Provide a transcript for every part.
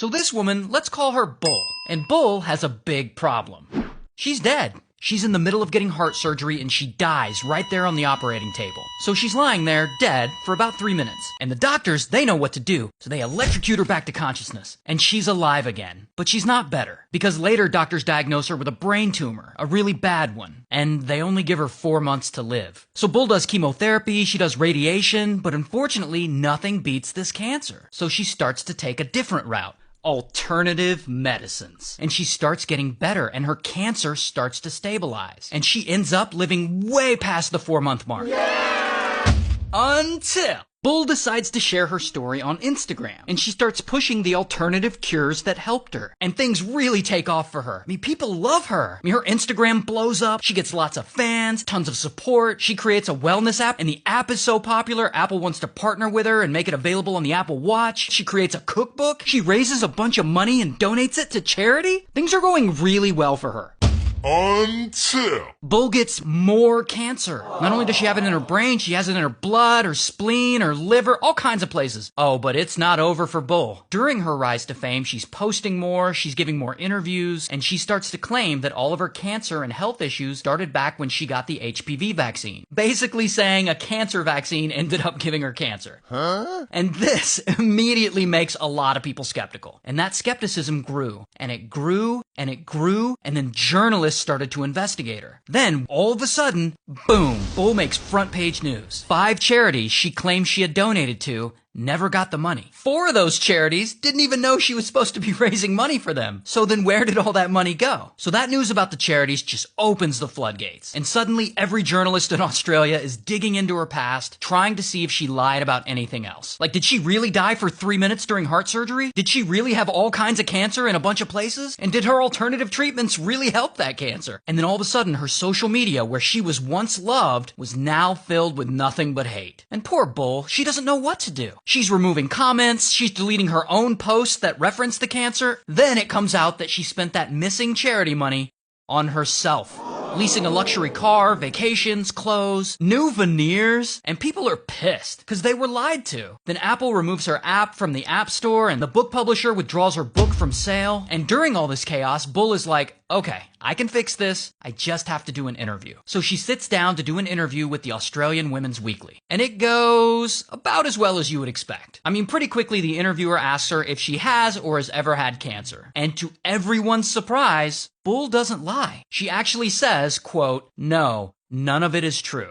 So this woman, let's call her Bull. And Bull has a big problem. She's dead. She's in the middle of getting heart surgery and she dies right there on the operating table. So she's lying there, dead, for about 3 minutes. And the doctors, they know what to do, so they electrocute her back to consciousness. And she's alive again. But she's not better, because later doctors diagnose her with a brain tumor, a really bad one. And they only give her 4 months to live. So Bull does chemotherapy, she does radiation, but unfortunately nothing beats this cancer. So she starts to take a different route. Alternative medicines. And she starts getting better and her cancer starts to stabilize. And she ends up living way past the 4-month mark. Yeah! Until Bull decides to share her story on Instagram, and she starts pushing the alternative cures that helped her. And things really take off for her. I mean, people love her. I mean, her Instagram blows up, she gets lots of fans, tons of support, she creates a wellness app, and the app is so popular, Apple wants to partner with her and make it available on the Apple Watch. She creates a cookbook, she raises a bunch of money and donates it to charity. Things are going really well for her. Until Bull gets more cancer. Not only does she have it in her brain, she has it in her blood, her spleen, her liver, all kinds of places. Oh, but it's not over for Bull. During her rise to fame, she's posting more, she's giving more interviews, and she starts to claim that all of her cancer and health issues started back when she got the HPV vaccine. Basically saying a cancer vaccine ended up giving her cancer. Huh? And this immediately makes a lot of people skeptical. And that skepticism grew, and it grew, and it grew, and then journalists started to investigate her. Then, all of a sudden, boom, Bull makes front page news. 5 charities she claimed she had donated to never got the money. 4 of those charities didn't even know she was supposed to be raising money for them. So then where did all that money go? So that news about the charities just opens the floodgates. And suddenly every journalist in Australia is digging into her past, trying to see if she lied about anything else. Like, did she really die for 3 minutes during heart surgery? Did she really have all kinds of cancer in a bunch of places? And did her alternative treatments really help that cancer? And then all of a sudden her social media, where she was once loved, was now filled with nothing but hate. And poor Bull, she doesn't know what to do. She's removing comments, she's deleting her own posts that reference the cancer. Then it comes out that she spent that missing charity money on herself. Leasing a luxury car, vacations, clothes, new veneers, and people are pissed because they were lied to. Then Apple removes her app from the App Store and the book publisher withdraws her book from sale. And during all this chaos, Bull is like, okay, I can fix this, I just have to do an interview. So she sits down to do an interview with the Australian Women's Weekly. And it goes about as well as you would expect. I mean, pretty quickly the interviewer asks her if she has or has ever had cancer. And to everyone's surprise, Bull doesn't lie. She actually says, quote, "No, none of it is true."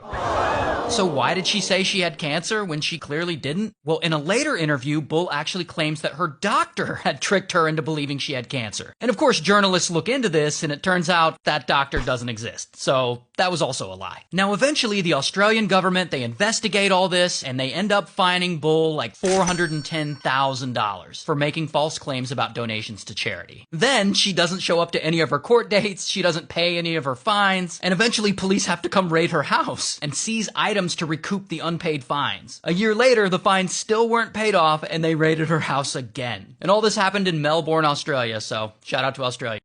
So why did she say she had cancer when she clearly didn't? Well, in a later interview, Bull actually claims that her doctor had tricked her into believing she had cancer. And of course, journalists look into this, and it turns out that doctor doesn't exist. So that was also a lie. Now, eventually, the Australian government, they investigate all this, and they end up fining Bull like $410,000 for making false claims about donations to charity. Then, she doesn't show up to any of her court dates, she doesn't pay any of her fines, and eventually police have to come raid her house and seize items to recoup the unpaid fines. A year later, the fines still weren't paid off and they raided her house again. And all this happened in Melbourne, Australia, so shout out to Australia.